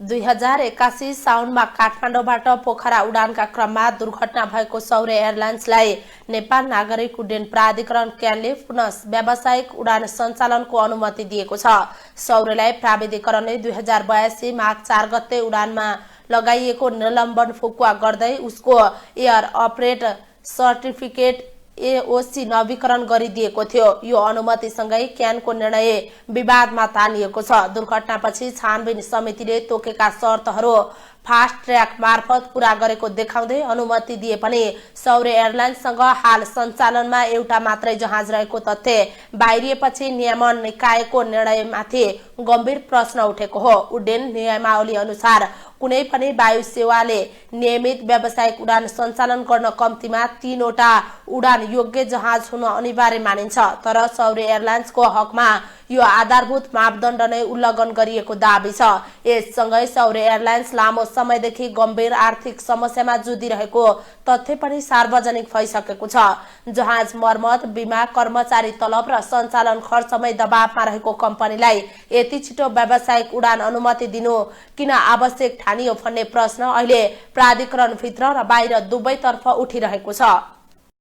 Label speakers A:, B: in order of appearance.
A: 2081 साउनमा काठमाडौँबाट पोखरा उडानका क्रममा दुर्घटना भएको सौर्य एयरलाइन्सलाई नेपाल नागरिक उड्डयन प्राधिकरण क्यानले पुनः व्यावसायिक उडान सञ्चालनको अनुमति दिएको छ। सौर्यलाई प्राविधिकरणले 2082 माघ 4 गते उडानमा लगाइएको निलम्बन फुकुवा गर्दै उसको एयर अपरेट सर्टिफिकेट एओसी नवीकरण गरिदिएको थियो। यो अनुमतिसँगै क्यानको निर्णय विवादमा तानिएको छ। दुर्घटनापछि छानबिन समितिले तोकेका शर्तहरू फास्ट ट्र्याक मार्फत पूरा गरेको देखाउँदै अनुमति दिए पनि सौर्य एयरलाइन्ससँग हाल सञ्चालनमा एउटा मात्रै जहाज रहेको तथ्य बाहिरिएपछि नियमन निकायको निर्णयमाथि गम्भीर प्रश्न उठेको हो। उड्डयन नियमावली अनुसार कुनै पनि वायु सेवाले नियमित व्यावसायिक उडान सञ्चालन गर्न कम्तीमा 3 वटा उडान योग्य जहाज हुन अनिवार्य मानिन्छ। तर सौर्य एयरलाइन्सको हकमा यो आधारभूत मापदण्ड नै उल्लङ्घन गरिएको दाबी छ। यससँगै सौर्य एयरलाइन्स लामो समयदेखि गम्भीर आर्थिक समस्यामा जुधिरहेको तथ्य पनि सार्वजनिक भइसकेको छ। जहाज मर्मत, बीमा, कर्मचारी तलब र सञ्चालन खर्चमै दबावमा रहेको कम्पनीलाई यति छिटो व्यावसायिक उडान अनुमति दिनु किन आवश्यक ठानियो भन्ने प्रश्न अहिले प्राधिकरणभित्र र बाहिर दुवैतर्फ उठिरहेको छ।